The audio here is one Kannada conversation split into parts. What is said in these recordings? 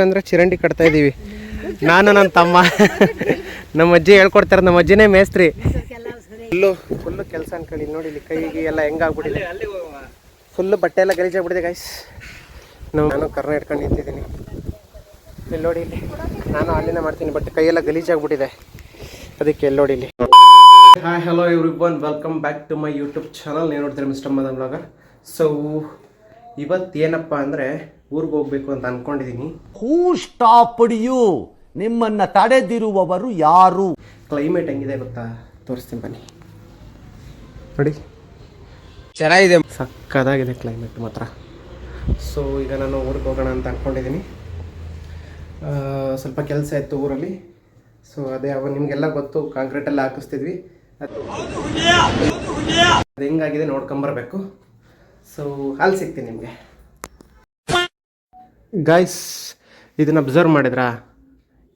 ಅಂದರೆ ಚಿರಂಡಿ ಕಟ್ತಾ ಇದ್ದೀವಿ ನಾನು ನನ್ನ ತಮ್ಮ. ನಮ್ಮ ಅಜ್ಜಿ ಹೇಳ್ಕೊಡ್ತಾರೆ, ನಮ್ಮ ಅಜ್ಜಿನೇ ಮೇಸ್ತ್ರಿ. ಫುಲ್ಲು ಕೆಲಸ ಅನ್ಕೊಳ್ಳಿ. ನೋಡಿ ಇಲ್ಲಿ ಕೈಗೆ ಎಲ್ಲ ಹೆಂಗಾಗ್ಬಿಟ್ಟಿದೆ, ಫುಲ್ಲು ಬಟ್ಟೆ ಎಲ್ಲ ಗಲೀಜಾಗ್ಬಿಟ್ಟಿದೆ ಗೈಸ್. ನಾನು ಕರ್ನ ಇಟ್ಕೊಂಡು ನಿಂತಿದ್ದೀನಿ ಇಲ್ಲಿ ನೋಡಿ. ಇಲ್ಲಿ ನಾನು ಅಲ್ಲಿಂದ ಮಾಡ್ತೀನಿ, ಬಟ್ ಕೈಯೆಲ್ಲ ಗಲೀಜಾಗ್ಬಿಟ್ಟಿದೆ, ಅದಕ್ಕೆ ಎಲ್ಲಿ ನೋಡಿ ಇಲ್ಲಿ. Hi hello everyone, welcome back to my YouTube channel. ನೀವು ನೋಡ್ತೀರಿ ಮಿಸ್ಟರ್ ಮದನ್ ಬ್ಲಾಗರ್. ಸೊ ಇವತ್ತು ಏನಪ್ಪ ಅಂದರೆ ಊರಿಗೆ ಹೋಗ್ಬೇಕು ಅಂತ ಅಂದ್ಕೊಂಡಿದ್ದೀನಿ. ಹೂ ಸ್ಟಾಪ್ಡ್ ಯು? ನಿಮ್ಮನ್ನು ತಡೆದಿರುವವರು ಯಾರು? ಕ್ಲೈಮೇಟ್ ಹೆಂಗಿದೆ ಗೊತ್ತಾ, ತೋರಿಸ್ತೀನಿ ಬನ್ನಿ. ನೋಡಿ ಚೆನ್ನಾಗಿದೆ, ಸಕ್ಕದಾಗಿದೆ ಕ್ಲೈಮೇಟ್ ಮಾತ್ರ. ಸೊ ಈಗ ನಾನು ಊರಿಗೆ ಹೋಗೋಣ ಅಂತ ಅಂದ್ಕೊಂಡಿದ್ದೀನಿ. ಸ್ವಲ್ಪ ಕೆಲಸ ಇತ್ತು ಊರಲ್ಲಿ. ಸೊ ಅದೇ ಅವಾಗ ನಿಮಗೆಲ್ಲ ಗೊತ್ತು, ಕಾಂಕ್ರೀಟೆಲ್ಲ ಹಾಕಿಸ್ತಿದ್ವಿ. ಅದು ಹೆಂಗಾಗಿದೆ ನೋಡ್ಕೊಂಬರ್ಬೇಕು. ಸೊ ಅಲ್ಲಿ ಸಿಗ್ತೀನಿ ನಿಮಗೆ. ಗಾಯ್ಸ್, ಇದನ್ನು ಅಬ್ಸರ್ವ್ ಮಾಡಿದ್ರಾ?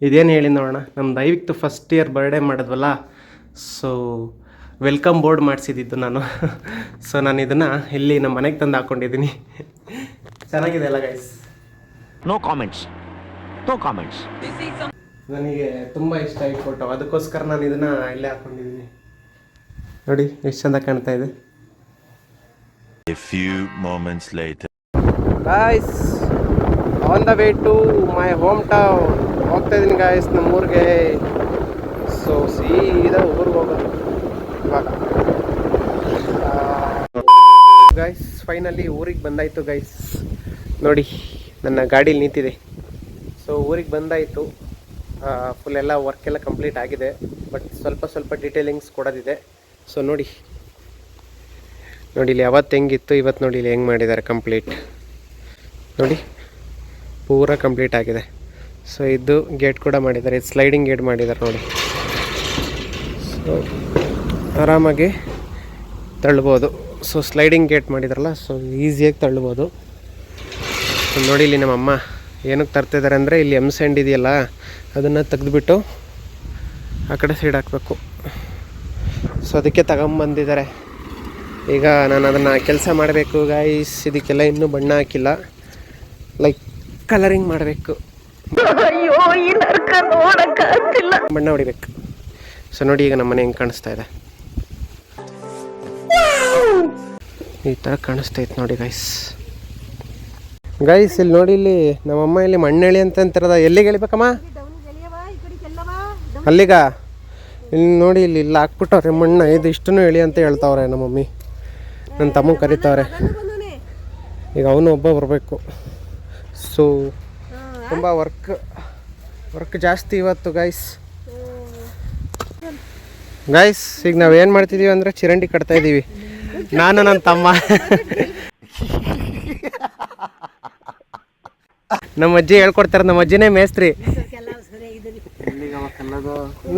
ಇದೇನು ಹೇಳಿ ನೋಡೋಣ. ನಮ್ಮ ದೈವಿಕ್ತು ಫಸ್ಟ್ ಇಯರ್ ಬರ್ಡೇ ಮಾಡಿದ್ವಲ್ಲ, ಸೊ ವೆಲ್ಕಮ್ ಬೋರ್ಡ್ ಮಾಡಿಸಿದ್ದು ನಾನು. ಸೊ ನಾನು ಇದನ್ನು ಇಲ್ಲಿ ನಮ್ಮ ಮನೆಗೆ ತಂದು ಹಾಕ್ಕೊಂಡಿದ್ದೀನಿ. ಚೆನ್ನಾಗಿದೆ ಅಲ್ಲ guys? No comments, no comments. ನನಗೆ ತುಂಬ ಇಷ್ಟ ಆಗಿ ಫೋಟೋ, ಅದಕ್ಕೋಸ್ಕರ ನಾನು ಇದನ್ನು ಇಲ್ಲೇ ಹಾಕ್ಕೊಂಡಿದ್ದೀನಿ. ನೋಡಿ ಎಷ್ಟು ಚೆಂದ ಕಾಣ್ತಾ ಇದೆ. A few moments later. Guys, on the way to my hometown. ಹೋಗ್ತಾ ಇದ್ದೀನಿ ಗಾಯ್ಸ್ ನಮ್ಮೂರಿಗೆ. ಸೊ ಸೀದಾ ಊರಿಗೆ ಹೋಗೋದು ಇವಾಗ. ಗೈಸ್ ಫೈನಲಿ ಊರಿಗೆ ಬಂದಾಯಿತು ಗೈಸ್. ನೋಡಿ ನನ್ನ ಗಾಡೀಲಿ ನಿಂತಿದೆ. ಸೊ ಊರಿಗೆ ಬಂದಾಯಿತು. ಫುಲ್ ಎಲ್ಲ ವರ್ಕ್ ಎಲ್ಲ ಕಂಪ್ಲೀಟ್ ಆಗಿದೆ, ಬಟ್ ಸ್ವಲ್ಪ ಡೀಟೇಲಿಂಗ್ಸ್ ಕೊಡೋದಿದೆ. ಸೊ ನೋಡಿ ಇಲ್ಲಿ ಯಾವತ್ತು ಹೆಂಗಿತ್ತು, ಇವತ್ತು ನೋಡಿ ಇಲ್ಲಿ ಹೆಂಗೆ ಮಾಡಿದ್ದಾರೆ ಕಂಪ್ಲೀಟ್. ನೋಡಿ ಪೂರ ಕಂಪ್ಲೀಟ್ ಆಗಿದೆ. ಸೊ ಇದು ಗೇಟ್ ಕೂಡ ಮಾಡಿದ್ದಾರೆ, ಇದು ಸ್ಲೈಡಿಂಗ್ ಗೇಟ್ ಮಾಡಿದ್ದಾರೆ ನೋಡಿ. ಸೊ ಆರಾಮಾಗಿ ತಳ್ಬೋದು. ಸೊ ಸ್ಲೈಡಿಂಗ್ ಗೇಟ್ ಮಾಡಿದಾರಲ್ಲ, ಸೊ ಈಸಿಯಾಗಿ ತಳ್ಬೋದು. ಸೊ ನೋಡಿ ಇಲ್ಲಿ ನಮ್ಮಮ್ಮ ಏನಕ್ಕೆ ತರ್ತಿದ್ದಾರೆ ಅಂದರೆ, ಇಲ್ಲಿ ಸ್ಯಾಂಡ್ ಇದೆಯಲ್ಲ ಅದನ್ನು ತೆಗೆದುಬಿಟ್ಟು ಆ ಕಡೆ ಸೈಡ್ ಹಾಕಬೇಕು. ಸೊ ಅದಕ್ಕೆ ತಗೊಂಬಂದಿದ್ದಾರೆ. ಈಗ ನಾನು ಅದನ್ನು ಕೆಲಸ ಮಾಡಬೇಕು ಗಾಯ್ಸ್. ಇದಕ್ಕೆಲ್ಲ ಇನ್ನೂ ಬಣ್ಣ ಹಾಕಿಲ್ಲ, ಲೈಕ್ ಕಲರಿಂಗ್ ಮಾಡಬೇಕು, ಬಣ್ಣ ಹೊಡಿಬೇಕು. ಸೊ ನೋಡಿ ಈಗ ನಮ್ಮ ಮನೆ ಹೆಂಗೆ ಕಾಣಿಸ್ತಾ ಇದೆ, ಈ ಥರ ಕಾಣಿಸ್ತೈತೆ ನೋಡಿ ಗೈಸ್. ಇಲ್ಲಿ ನೋಡಿ, ಇಲ್ಲಿ ನಮ್ಮಮ್ಮ ಇಲ್ಲಿ ಮಣ್ಣೆಳಿ ಅಂತ ಅಂತಿರೋದ. ಎಲ್ಲಿಗೆ ಎಳಿಬೇಕಮ್ಮ? ಅಲ್ಲಿಗ ಇಲ್ಲಿ ನೋಡಿ, ಇಲ್ಲಿ ಹಾಕ್ಬಿಟ್ಟವ್ರೆ ಮಣ್ಣು. ಇದು ಇಷ್ಟನ್ನು ಎಳಿ ಅಂತ ಹೇಳ್ತಾವ್ರೆ ನಮ್ಮ ಮಮ್ಮಿ. ನನ್ನ ತಮ್ಮ ಕರೀತಾವ್ರೆ. ಈಗ ಅವನು ಒಬ್ಬ ಬರಬೇಕು. ಸೊ ತುಂಬ ವರ್ಕ್ ಜಾಸ್ತಿ ಇವತ್ತು ಗೈಸ್. ಈಗ ನಾವೇನು ಮಾಡ್ತಿದ್ದೀವಿ ಅಂದರೆ ಚಿರಂಡಿ ಕಟ್ತಾ ಇದ್ದೀವಿ ನಾನು ನನ್ನ ತಮ್ಮ. ನಮ್ಮ ಅಜ್ಜಿ ಹೇಳ್ಕೊಡ್ತಾರೆ, ನಮ್ಮ ಅಜ್ಜಿನೇ ಮೇಸ್ತ್ರಿ.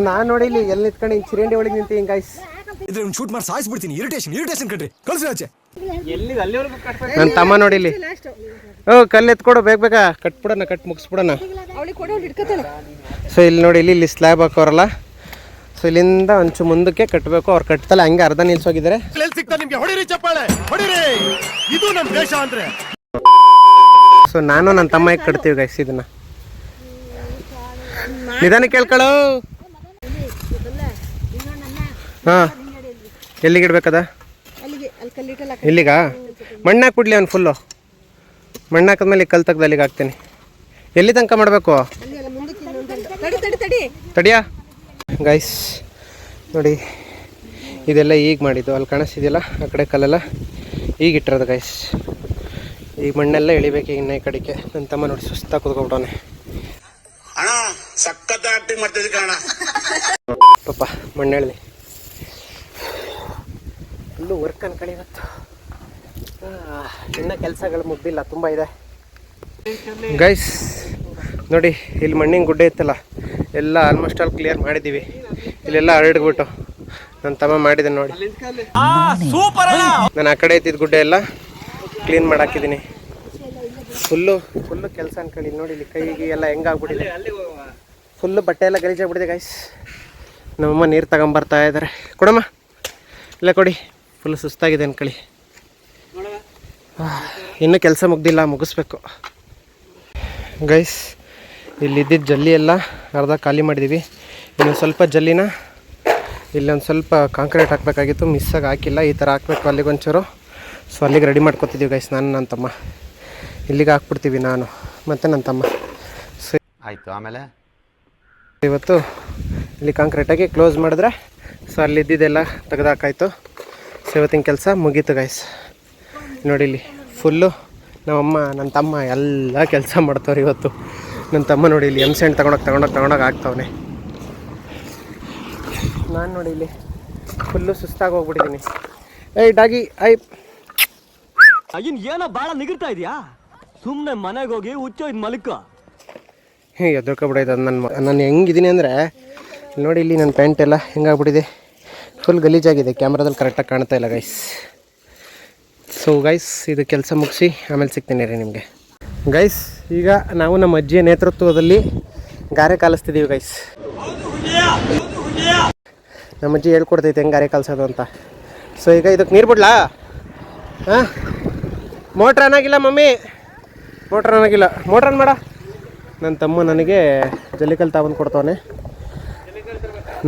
ನಾನು ನೋಡಿ ಇಲ್ಲಿ ಎಲ್ಲಿ ನಿಂತ್ಕೊಂಡು ಹಿಂಗೆ ಚಿರಂಡಿ ಒಳಗೆ ನಿಂತೀನಿ ಗಾಯ್ಸ್. ಶೂಟ್ ಮಾಡಿ ಸಾಯಿಸ್ಬಿಡ್ತೀನಿ. ಇರಿಟೇಷನ್ ಕಟ್ರಿ, ಕಳ್ಸಿ ಆಚೆ. ನನ್ನ ತಮ್ಮ ನೋಡಿ ಇಲ್ಲಿ, ಕಲ್ಲು ಎತ್ಕೊಡು ಬೇಗ ಕಟ್ಬಿಡೋಣ, ಮುಗಿಸ್ಬಿಡೋಣ. ಸೊ ಇಲ್ಲಿ ನೋಡಿ, ಇಲ್ಲಿ ಸ್ಲ್ಯಾಬ್ ಹಾಕೋರಲ್ಲ, ಸೊ ಇಲ್ಲಿಂದ ಒಂಚು ಮುಂದಕ್ಕೆ ಕಟ್ಟಬೇಕು. ಅವ್ರು ಕಟ್ತಲ್ಲ, ಹಂಗೆ ಅರ್ಧ ನಿಲ್ಸೋಗಿದ್ದಾರೆ. ಸೊ ನಾನು ನನ್ನ ತಮ್ಮ ಕಟ್ತೀವಿ ಗೈಸ್ ಇದನ್ನ. ನಿಧಾನ ಕೇಳ್ಕೊಳ್ಳೋ. ಹಾಂ, ಎಲ್ಲಿಗೆ ಇಡ್ಬೇಕದ? ಇಲ್ಲಿಗ ಮಣ್ಣು ಹಾಕ್ಬಿಡ್ಲಿ ಅವ್ನು ಫುಲ್ಲು. ಮಣ್ಣು ಹಾಕಿದ್ಮೇಲೆ ಕಲ್ಲು ತೆಗ್ದು ಅಲ್ಲಿಗೆ ಹಾಕ್ತೀನಿ. ಎಲ್ಲಿ ತನಕ ಮಾಡಬೇಕು? ತಡಿಯಾ ಗೈಸ್ ನೋಡಿ, ಇದೆಲ್ಲ ಈಗ ಮಾಡಿದ್ದು. ಅಲ್ಲಿ ಕಾಣಿಸ್ತಿದೆಯಲ್ಲ ಆ ಕಡೆ ಕಲ್ಲೆಲ್ಲ ಈಗ ಇಟ್ಟಿರೋದು ಗೈಸ್. ಈ ಮಣ್ಣೆಲ್ಲ ಎಳಿಬೇಕು ಇನ್ನು ಈ ಕಡೆಗೆ. ನನ್ನ ತಮ್ಮ ನೋಡಿ ಸುಸ್ತಾಗಿ ಕೂತ್ಕೊಂಡ್ಬಿಟ್ಟವನೆ. ಪಾಪ ಮಣ್ಣು ಎಳ್ದಿ ಇಲ್ಲೂ ವರ್ಕ್ ಅನ್ಕೊಳ್ಳಿ ಇವತ್ತು. ಇನ್ನು ಕೆಲಸಗಳು ಮುಗ್ದಿಲ್ಲ, ತುಂಬ ಇದೆ ಗೈಸ್. ನೋಡಿ ಇಲ್ಲಿ ಮಣ್ಣಿನ ಗುಡ್ಡೆ ಇತ್ತಲ್ಲ, ಎಲ್ಲ ಆಲ್ಮೋಸ್ಟ್ ಆಲ್ ಕ್ಲಿಯರ್ ಮಾಡಿದ್ದೀವಿ. ಇಲ್ಲೆಲ್ಲ ಹರಡ್ಬಿಟ್ಟು ನನ್ನ ತಮ್ಮ ಮಾಡಿದೆ ನೋಡಿ. ನಾನು ಆ ಕಡೆ ಇದ್ದಿದ್ದು ಗುಡ್ಡೆ ಎಲ್ಲ ಕ್ಲೀನ್ ಮಾಡಾಕಿದ್ದೀನಿ. ಫುಲ್ಲು ಕೆಲಸ ಅನ್ಕೊಳ್ಳಿ. ನೋಡಿ ಇಲ್ಲಿ ಕೈಗೆ ಎಲ್ಲ ಹೆಂಗಾಗ್ಬಿಟ್ಟಿದೆ, ಫುಲ್ಲು ಬಟ್ಟೆ ಎಲ್ಲ ಗಲೀಜಾಗ್ಬಿಟ್ಟಿದೆ ಗೈಸ್. ನಮ್ಮಮ್ಮ ನೀರು ತಗೊಂಬರ್ತಾ ಇದ್ದಾರೆ. ಕೊಡಮ್ಮ, ಇಲ್ಲ ಕೊಡಿ. ಫುಲ್ ಸುಸ್ತಾಗಿದೆ ಅನ್ಕೊಳ್ಳಿ. ಇನ್ನೂ ಕೆಲಸ ಮುಗ್ದಿಲ್ಲ, ಮುಗಿಸ್ಬೇಕು ಗೈಸ್. ಇಲ್ಲಿದ್ದಿದ್ದು ಜಲ್ಲಿ ಎಲ್ಲ ಅರ್ಧ ಖಾಲಿ ಮಾಡಿದ್ದೀವಿ. ಇನ್ನು ಸ್ವಲ್ಪ ಜಲ್ಲಿನ ಇಲ್ಲೊಂದು ಸ್ವಲ್ಪ ಕಾಂಕ್ರೀಟ್ ಹಾಕಬೇಕಾಗಿತ್ತು, ಮಿಸ್ಸಾಗಿ ಹಾಕಿಲ್ಲ. ಈ ಥರ ಹಾಕಬೇಕು ಅಲ್ಲಿಗೊಂಚೂರು. ಸೊ ಅಲ್ಲಿಗೆ ರೆಡಿ ಮಾಡ್ಕೊತಿದ್ದೀವಿ ಗೈಸ್, ನಾನು ನನ್ನ ತಮ್ಮ. ಇಲ್ಲಿಗೆ ಹಾಕ್ಬಿಡ್ತೀವಿ ನಾನು ಮತ್ತು ನನ್ನ ತಮ್ಮ. ಸೊ ಆಯಿತು, ಆಮೇಲೆ ಇವತ್ತು ಇಲ್ಲಿ ಕಾಂಕ್ರೀಟಾಗಿ ಕ್ಲೋಸ್ ಮಾಡಿದ್ರೆ ಸೊ ಅಲ್ಲಿದ್ದಿದ್ದೆಲ್ಲ ತೆಗೆದಾಕಾಯ್ತು. ಸೊ ಇವತ್ತಿನ ಕೆಲಸ ಮುಗೀತು ಗೈಸ್. ನೋಡಿ ಇಲ್ಲಿ ಫುಲ್ಲು ನಮ್ಮಮ್ಮ ನನ್ನ ತಮ್ಮ ಎಲ್ಲ ಕೆಲಸ ಮಾಡ್ತವ್ರೆ ಇವತ್ತು. ನನ್ನ ತಮ್ಮ ನೋಡಿ ಇಲ್ಲಿ ಎಮ್ ಸೆಂಟ್ ತಗೊಂಡೋಗಿ ಆಗ್ತಾವನೆ. ನಾನು ನೋಡಿ ಇಲ್ಲಿ ಫುಲ್ಲು ಸುಸ್ತಾಗಿ ಹೋಗ್ಬಿಟ್ಟಿದ್ದೀನಿ. ಏಯ್ ಡಾಗಿ ಏನೋ ಭಾಳ ನಿಗಿರ್ತಾ ಇದೆಯಾ? ಸುಮ್ಮನೆ ಮನೆಗೆ ಹೋಗಿ ಹುಚ್ಚೋಯ್ದು ಮಲ್ಕ. ಎದ್ರಕೊಬಿಡೈತೆ ಅದು. ನಾನು ಹೆಂಗಿದ್ದೀನಿ ಅಂದರೆ ನೋಡಿ ಇಲ್ಲಿ ನನ್ನ ಪ್ಯಾಂಟ್ ಎಲ್ಲ ಹೆಂಗಾಗ್ಬಿಟ್ಟಿದೆ, ಫುಲ್ ಗಲೀಜಾಗಿದೆ. ಕ್ಯಾಮ್ರಾದಲ್ಲಿ ಕರೆಕ್ಟಾಗಿ ಕಾಣ್ತಾ ಇಲ್ಲ ಗೈಸ್. ಸೊ ಗೈಸ್ ಇದು ಕೆಲಸ ಮುಗಿಸಿ ಆಮೇಲೆ ಸಿಗ್ತೀನಿ ರೀ ನಿಮಗೆ ಗೈಸ್. ಈಗ ನಾವು ನಮ್ಮ ಅಜ್ಜಿಯ ನೇತೃತ್ವದಲ್ಲಿ ಗಾರೆ ಕಾಲಿಸ್ತಿದ್ದೀವಿ ಗೈಸ್. ನಮ್ಮ ಅಜ್ಜಿ ಹೇಳ್ಕೊಡ್ತೈತೆ ಹೆಂಗೆ ಗಾರೆ ಕಾಲಿಸೋದು ಅಂತ. ಸೊ ಈಗ ಇದಕ್ಕೆ ನೀರು ಬಿಡ್ಲಾ? ಹಾಂ, ಮೋಟ್ರ್ ಆನಾಗಿಲ್ಲ ಮಮ್ಮಿ, ಮೋಟ್ರ್ ಆನಾಗಿಲ್ಲ. ಮೋಟ್ರ್ ಆನ್ ಮಾಡ. ನನ್ನ ತಮ್ಮ ನನಗೆ ಜಲ್ಲಿಕಲ್ಲು ತಗೊಂಡು ಕೊಡ್ತಾನೆ,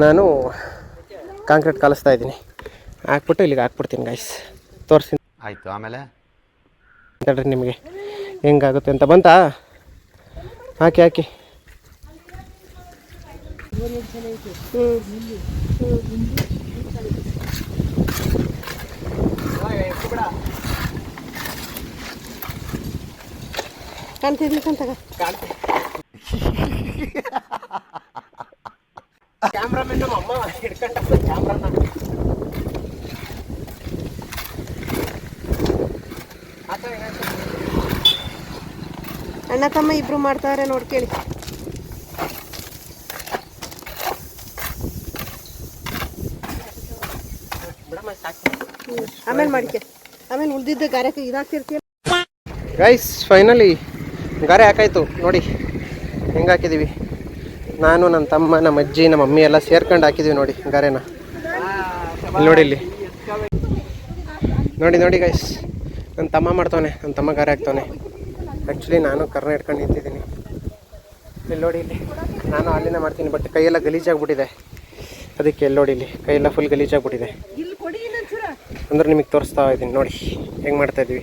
ನಾನು ಕಾಂಕ್ರೀಟ್ ಕಾಲಿಸ್ತಾ ಇದ್ದೀನಿ. ಹಾಕ್ಬಿಟ್ಟು ಇಲ್ಲಿಗೆ ಹಾಕ್ಬಿಡ್ತೀನಿ ಗೈಸ್, ತೋರಿಸ್ತೀನಿ. ಆಯಿತು, ಆಮೇಲೆ ಹೇಳ್ರಿ ನಿಮಗೆ ಹೆಂಗಾಗುತ್ತೆ ಅಂತ. ಬಂತಾ? ಹಾಕಿ ಕ್ಯಾಮ್ರಾಮನ್ ನಮ್ಮ ಅಮ್ಮ ಹಿಡ್ಕೊಂಡ ಕ್ಯಾಮ್ರಾನ. ಅಣ್ಣ ತಮ್ಮ ಇಬ್ರು ಮಾಡ್ತಾರೆ ನೋಡ್ಕೇಳಿ. ಆಮೇಲೆ ಮಾಡಿಕೆ, ಆಮೇಲೆ ಉಳ್ದಿದ್ದ ಗಾರೆಕ್ಕೆ ಇದಾಗ್ತಿರ್ತೀಯ ಗೈಸ್. ಫೈನಲಿ ಗಾರೆ ಹಾಕಾಯ್ತು ನೋಡಿ ಹೆಂಗೆ ಹಾಕಿದ್ದೀವಿ. ನಾನು ನನ್ನ ತಮ್ಮ ನಮ್ಮ ಅಜ್ಜಿ ನಮ್ಮ ಮಮ್ಮಿ ಎಲ್ಲ ಸೇರ್ಕೊಂಡು ಹಾಕಿದ್ದೀವಿ ನೋಡಿ ಗಾರೆನ. ಇಲ್ಲಿ ನೋಡಿ ಗೈಸ್, ನನ್ನ ತಮ್ಮ ಮಾಡ್ತಾವನೆ, ನನ್ನ ತಮ್ಮ ಗಾರೆ ಹಾಕ್ತಾವನೆ. ಆ್ಯಕ್ಚುಲಿ ನಾನು ಕರ್ನ ಇಟ್ಕೊಂಡು ನಿಂತಿದ್ದೀನಿ. ಇಲ್ಲಿ ನೋಡಿ, ಇಲ್ಲಿ ನಾನು ಅಲ್ಲಿಂದ ಮಾಡ್ತೀನಿ, ಬಟ್ ಕೈಯೆಲ್ಲ ಗಲೀಜಾಗ್ಬಿಟ್ಟಿದೆ. ಅದಕ್ಕೆ ಎಲ್ಲಿ ನೋಡಿ, ಇಲ್ಲಿ ಕೈಯೆಲ್ಲ ಫುಲ್ ಗಲೀಜಾಗ್ಬಿಟ್ಟಿದೆ. ಅಂದ್ರೆ ನಿಮಗೆ ತೋರಿಸ್ತಾ ಇದ್ದೀನಿ ನೋಡಿ ಹೆಂಗೆ ಮಾಡ್ತಾಯಿದ್ವಿ.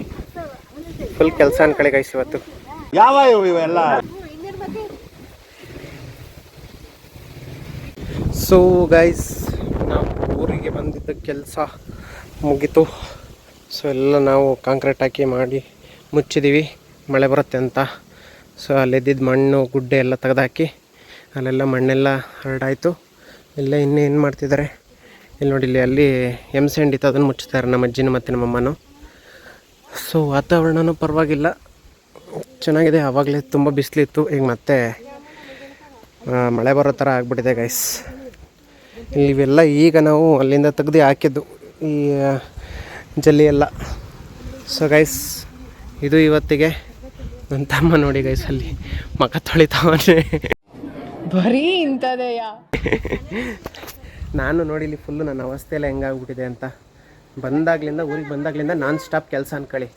ಫುಲ್ ಕೆಲಸ ಅನ್ಕೊಳ್ಳಿ ಗೈಸ್ ಇವತ್ತು. ಯಾವ ಇವೆಲ್ಲ? ಸೊ ಗೈಸ್ ನಾವು ಊರಿಗೆ ಬಂದಿದ್ದ ಕೆಲಸ ಮುಗೀತು. ಸೊ ಎಲ್ಲ ನಾವು ಕಾಂಕ್ರೀಟ್ ಹಾಕಿ ಮಾಡಿ ಮುಚ್ಚಿದ್ದೀವಿ, ಮಳೆ ಬರುತ್ತೆ ಅಂತ. ಸೊ ಅಲ್ಲಿದ್ದಿದ್ದು ಮಣ್ಣು ಗುಡ್ಡೆ ಎಲ್ಲ ತೆಗೆದಾಕಿ ಅಲ್ಲೆಲ್ಲ ಮಣ್ಣೆಲ್ಲ ಹರಡಾಯಿತು. ಎಲ್ಲ ಇನ್ನೇನು ಮಾಡ್ತಿದ್ದಾರೆ ಇಲ್ಲಿ ನೋಡಿ, ಇಲ್ಲಿ ಅಲ್ಲಿ ಎಮ್ ಸೆಂಡ್ ಇತ್ತು, ಅದನ್ನು ಮುಚ್ತಾರೆ ನಮ್ಮ ಅಜ್ಜಿನ ಮತ್ತು ನಮ್ಮಮ್ಮನೂ. ಸೊ ವಾತಾವರಣನೂ ಪರವಾಗಿಲ್ಲ, ಚೆನ್ನಾಗಿದೆ. ಆವಾಗಲೇ ತುಂಬ ಬಿಸಿಲಿತ್ತು, ಈಗ ಮತ್ತೆ ಮಳೆ ಬರೋ ಥರ ಆಗಿಬಿಟ್ಟಿದೆ ಗೈಸ್. ಇವೆಲ್ಲ ಈಗ ನಾವು ಅಲ್ಲಿಂದ ತೆಗ್ದು ಹಾಕಿದ್ದು ಈ ಜಲ್ಲಿ ಎಲ್ಲ. ಸೊ ಗೈಸ್ ಇದು ಇವತ್ತಿಗೆ. ನನ್ನ ತಮ್ಮ ನೋಡಿ ಗೈಸ್ ಅಲ್ಲಿ ಮಗ ತೊಳಿತಾವನೆ ಬರೀ ಇಂಥದೆಯ. ನಾನು ನೋಡಿ ಇಲ್ಲಿ ಫುಲ್ಲು ನನ್ನ ಅವಸ್ಥೆ ಎಲ್ಲ ಹೆಂಗಾಗ್ಬಿಟ್ಟಿದೆ ಅಂತ. ಊರಿಗೆ ಬಂದಾಗ್ಲಿಂದ ನಾನ್ ಸ್ಟಾಪ್ ಕೆಲಸ ಅನ್ಕೊಳ್ಳಿ.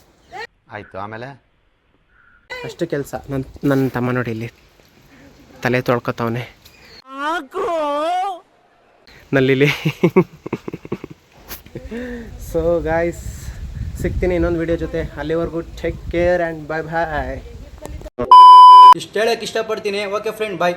ಆಯಿತು, ಆಮೇಲೆ ಅಷ್ಟು ಕೆಲಸ. ನನ್ನ ತಮ್ಮ ನೋಡಿ ಇಲ್ಲಿ ತಲೆ ತೊಳ್ಕೊತಾವನೆ ನಲ್ಲಿಲಿ. ಸೊ ಗಾಯ್ಸ್ ಸಿಗ್ತೀನಿ ಇನ್ನೊಂದು ವಿಡಿಯೋ ಜೊತೆ. ಅಲ್ಲಿವರೆಗೂ ಟೇಕ್ ಕೇರ್ ಆ್ಯಂಡ್ ಬಾಯ್ ಬಾಯ್. ಇಷ್ಟು ಹೇಳಕ್ಕೆ ಇಷ್ಟಪಡ್ತೀನಿ. ಓಕೆ ಫ್ರೆಂಡ್, ಬಾಯ್.